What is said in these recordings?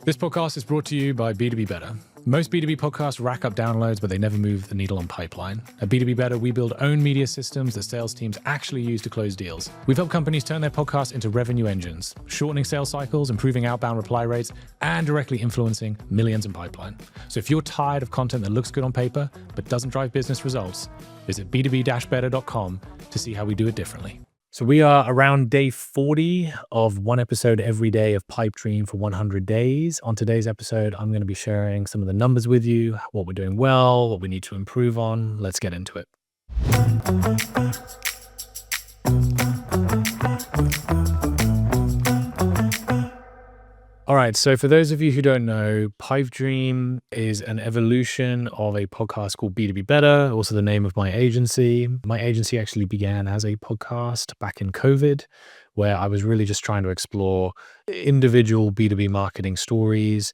This podcast is brought to you by B2B Better. Most B2B podcasts rack up downloads, but they never move the needle on pipeline. At B2B Better, we build own media systems that sales teams actually use to close deals. We've helped companies turn their podcasts into revenue engines, shortening sales cycles, improving outbound reply rates, and directly influencing millions in pipeline. So if you're tired of content that looks good on paper, but doesn't drive business results, visit b2b-better.com to see how we do it differently. So we are around day 40 of one episode every day of Pipe Dream for 100 days. On today's episode, I'm going to be sharing some of the numbers with you, what we're doing well, what we need to improve on. Let's get into it. All right, so for those of you who don't know, Pipe Dream is an evolution of a podcast called B2B Better, also the name of my agency. My agency actually began as a podcast back in COVID, where I was really just trying to explore individual B2B marketing stories.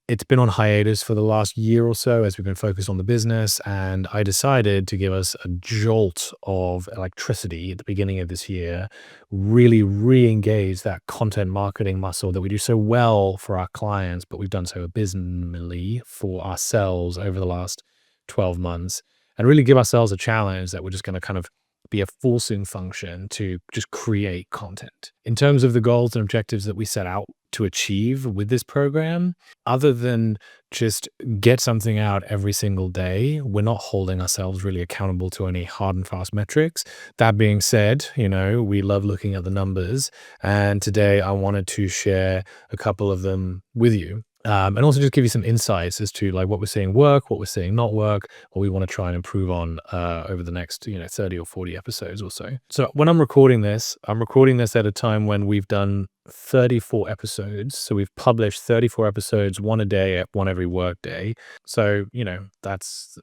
It's been on hiatus for the last year or so as we've been focused on the business, and I decided to give us a jolt of electricity at the beginning of this year, really re-engage that content marketing muscle that we do so well for our clients, but we've done so abysmally for ourselves over the last 12 months, and really give ourselves a challenge that we're just going to kind of be a forcing function to just create content. In terms of the goals and objectives that we set out to achieve with this program, other than just get something out every single day, we're not holding ourselves really accountable to any hard and fast metrics. That being said, we love looking at the numbers, and today I wanted to share a couple of them with you. And also just give you some insights as to what we're seeing work, what we're seeing not work, what we want to try and improve on over the next 30 or 40 episodes or so. So when I'm recording this at a time when we've done 34 episodes. So we've published 34 episodes, one a day, one every work day. So, it's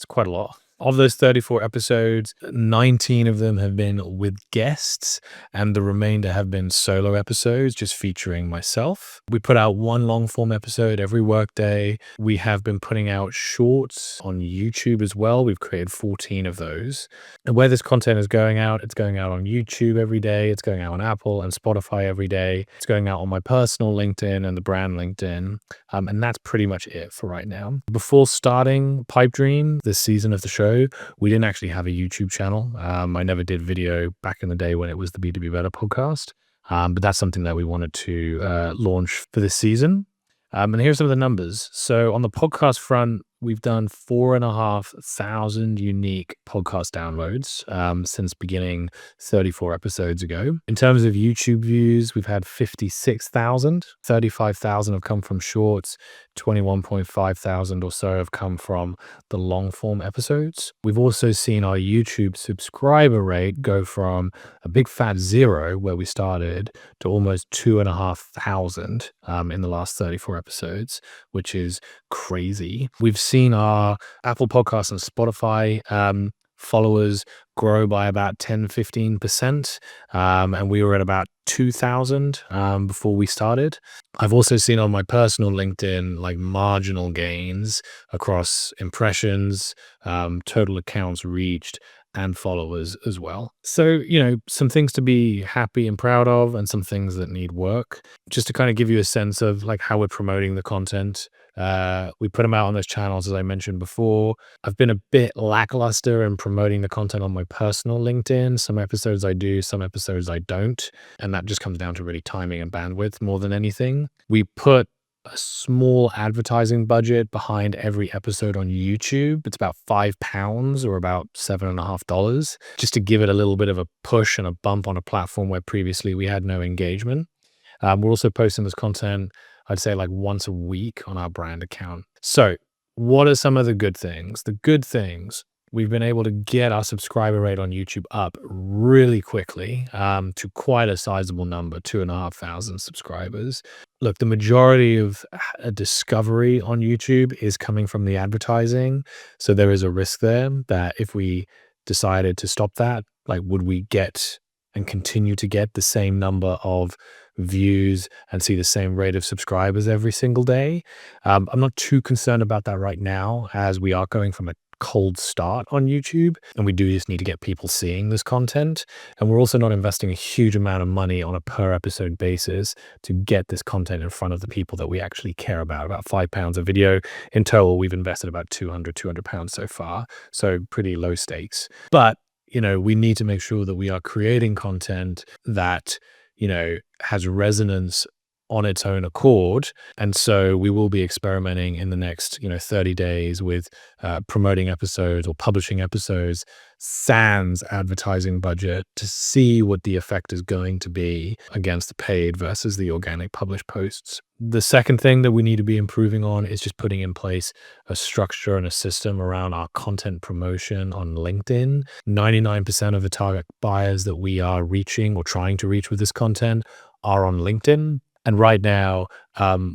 quite a lot. Of those 34 episodes, 19 of them have been with guests, and the remainder have been solo episodes, just featuring myself. We put out one long form episode every workday. We have been putting out shorts on YouTube as well. We've created 14 of those. And where this content is going out, it's going out on YouTube every day. It's going out on Apple and Spotify every day. It's going out on my personal LinkedIn and the brand LinkedIn. And that's pretty much it for right now. Before starting Pipe Dream, this season of the show, we didn't actually have a YouTube channel. I never did video back in the day when it was the B2B Better podcast. But that's something that we wanted to launch for this season. And here's some of the numbers. So on the podcast front, we've done 4,500 unique podcast downloads since beginning 34 episodes ago. In terms of YouTube views, we've had 56,000. 35,000 have come from shorts. 21,500 or so have come from the long form episodes. We've also seen our YouTube subscriber rate go from a big fat 0 where we started to almost 2,500 in the last 34 episodes, which is crazy. We've seen our Apple Podcasts and Spotify followers grow by about 10-15%, and we were at about 2,000 before we started. I've also seen on my personal LinkedIn marginal gains across impressions, total accounts reached, and followers as well. So, some things to be happy and proud of and some things that need work. Just to kind of give you a sense of how we're promoting the content. We put them out on those channels, as I mentioned before. I've been a bit lackluster in promoting the content on my personal LinkedIn. Some episodes I do, some episodes I don't. And that just comes down to really timing and bandwidth more than anything. We put a small advertising budget behind every episode on YouTube. It's about £5 or about $7.50, just to give it a little bit of a push and a bump on a platform where previously we had no engagement. We're also posting this content, I'd say once a week on our brand account. So what are some of the good things? The good things, we've been able to get our subscriber rate on YouTube up really quickly to quite a sizable number, 2,500 subscribers. Look, the majority of a discovery on YouTube is coming from the advertising. So there is a risk there that if we decided to stop that, would we get and continue to get the same number of views and see the same rate of subscribers every single day? I'm not too concerned about that right now, as we are going from a cold start on YouTube, and we do just need to get people seeing this content. And we're also not investing a huge amount of money on a per episode basis to get this content in front of the people that we actually care about £5 a video. In total, we've invested about £200 so far. So pretty low stakes. But we need to make sure that we are creating content that, has resonance on its own accord. And so we will be experimenting in the next, 30 days with promoting episodes or publishing episodes sans advertising budget to see what the effect is going to be against the paid versus the organic published posts. The second thing that we need to be improving on is just putting in place a structure and a system around our content promotion on LinkedIn. 99% of the target buyers that we are reaching or trying to reach with this content are on LinkedIn. And right now,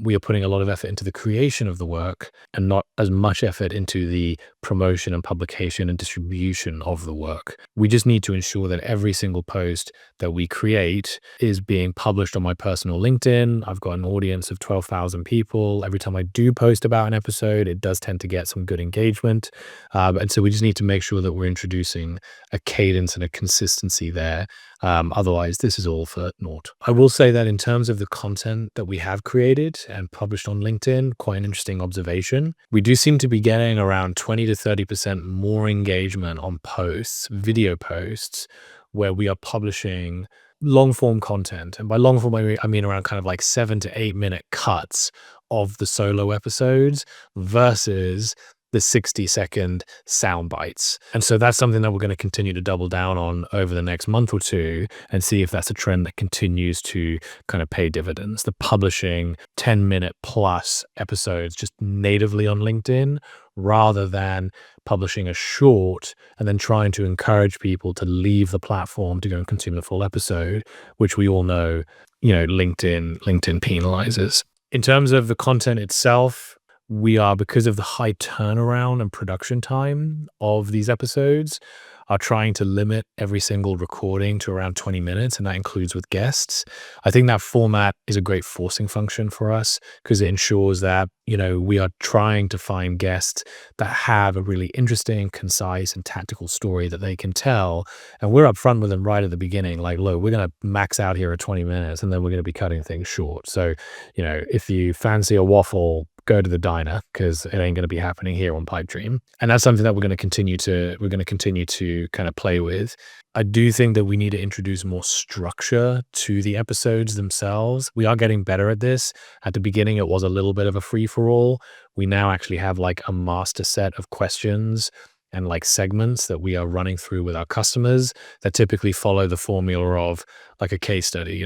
we are putting a lot of effort into the creation of the work and not as much effort into the promotion and publication and distribution of the work. We just need to ensure that every single post that we create is being published on my personal LinkedIn. I've got an audience of 12,000 people. Every time I do post about an episode, it does tend to get some good engagement. And so we just need to make sure that we're introducing a cadence and a consistency there. Otherwise, this is all for naught. I will say that in terms of the content that we have created and published on LinkedIn, quite an interesting observation. We do seem to be getting around 20 to 30% more engagement on posts, video posts, where we are publishing long form content. And by long form, I mean around kind of like 7 to 8 minute cuts of the solo episodes versus the 60-second sound bites. And so that's something that we're going to continue to double down on over the next month or two and see if that's a trend that continues to kind of pay dividends. The publishing 10-minute plus episodes just natively on LinkedIn rather than publishing a short and then trying to encourage people to leave the platform to go and consume the full episode, which we all know, LinkedIn penalizes. In terms of the content itself, we are, because of the high turnaround and production time of these episodes, are trying to limit every single recording to around 20 minutes, and that includes with guests. I think that format is a great forcing function for us because it ensures that, we are trying to find guests that have a really interesting, concise, and tactical story that they can tell. And we're upfront with them right at the beginning, like, look, we're going to max out here at 20 minutes, and then we're going to be cutting things short. So, if you fancy a waffle, go to the diner because it ain't going to be happening here on Pipe Dream. And that's something that we're going to continue to kind of play with. I do think that we need to introduce more structure to the episodes themselves. We are getting better at this. At the beginning, it was a little bit of a free for all. We now actually have like a master set of questions and like segments that we are running through with our customers that typically follow the formula of like a case study.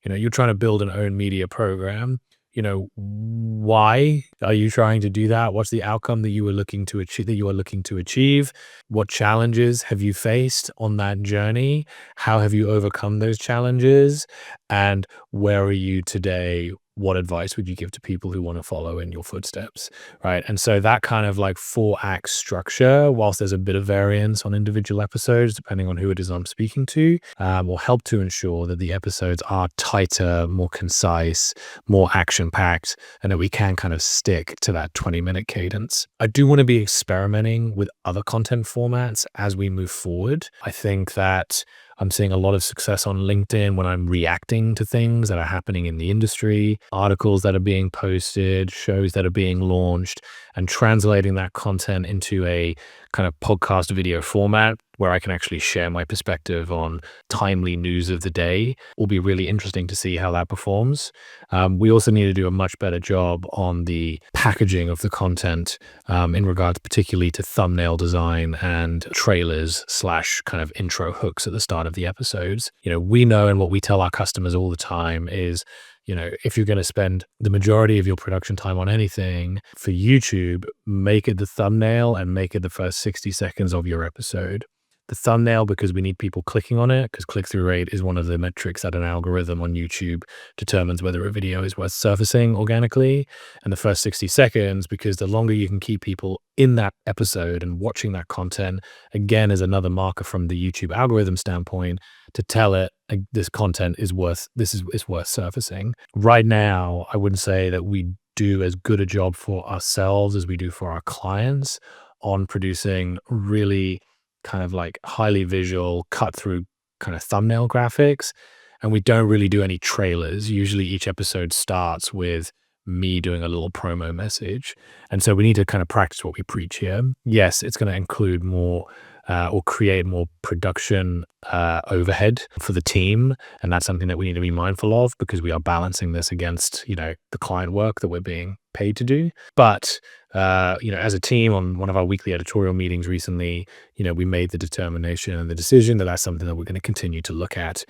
You're trying to build an own media program. Why are you trying to do that? What's the outcome that you are looking to achieve? What challenges have you faced on that journey? How have you overcome those challenges? And where are you today? What advice would you give to people who want to follow in your footsteps, right? And so that kind of like 4-act structure, whilst there's a bit of variance on individual episodes, depending on who it is I'm speaking to, will help to ensure that the episodes are tighter, more concise, more action-packed, and that we can kind of stick to that 20-minute cadence. I do want to be experimenting with other content formats as we move forward. I think that I'm seeing a lot of success on LinkedIn when I'm reacting to things that are happening in the industry, articles that are being posted, shows that are being launched, and translating that content into a kind of podcast video format where I can actually share my perspective on timely news of the day. Will be really interesting to see how that performs. We also need to do a much better job on the packaging of the content in regards particularly to thumbnail design and trailers / kind of intro hooks at the start of the episodes. We know, and what we tell our customers all the time is, if you're going to spend the majority of your production time on anything for YouTube, make it the thumbnail and make it the first 60 seconds of your episode. The thumbnail, because we need people clicking on it, because click-through rate is one of the metrics that an algorithm on YouTube determines whether a video is worth surfacing organically. And the first 60 seconds, because the longer you can keep people in that episode and watching that content, again, is another marker from the YouTube algorithm standpoint to tell it this content is worth surfacing. Right now, I wouldn't say that we do as good a job for ourselves as we do for our clients on producing really kind of like highly visual, cut through kind of thumbnail graphics. And we don't really do any trailers. Usually each episode starts with me doing a little promo message. And so we need to kind of practice what we preach here. Yes, it's going to include more or create more production overhead for the team. And that's something that we need to be mindful of because we are balancing this against, the client work that we're being paid to do. But, as a team on one of our weekly editorial meetings recently, we made the determination and the decision that that's something that we're going to continue to look at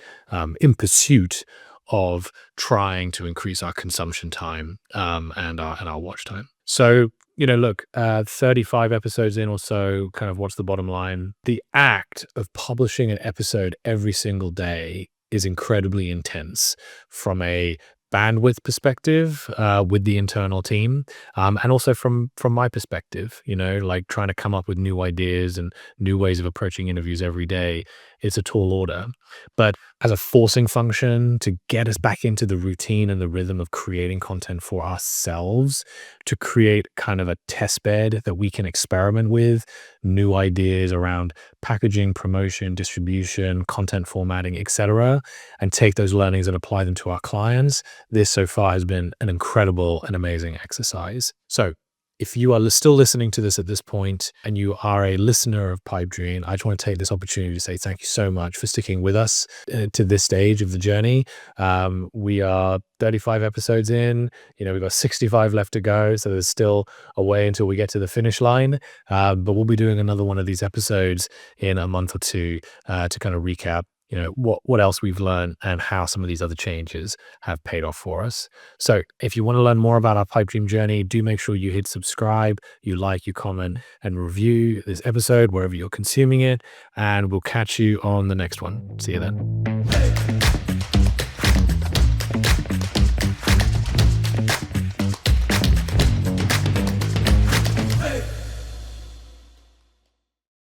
in pursuit of trying to increase our consumption time and our watch time. So, look, 35 episodes in or so, kind of what's the bottom line? The act of publishing an episode every single day is incredibly intense from a bandwidth perspective with the internal team and also from my perspective, like trying to come up with new ideas and new ways of approaching interviews every day. It's a tall order, but as a forcing function to get us back into the routine and the rhythm of creating content for ourselves, to create kind of a test bed that we can experiment with, new ideas around packaging, promotion, distribution, content formatting, etc., and take those learnings and apply them to our clients. This so far has been an incredible and amazing exercise. So if you are still listening to this at this point and you are a listener of Pipe Dream, I just want to take this opportunity to say thank you so much for sticking with us to this stage of the journey. We are 35 episodes in, we've got 65 left to go. So there's still a way until we get to the finish line. But we'll be doing another one of these episodes in a month or two to kind of recap what else we've learned and how some of these other changes have paid off for us. So if you want to learn more about our Pipe Dream journey, do make sure you hit subscribe, you like, you comment, and review this episode wherever you're consuming it. And we'll catch you on the next one. See you then.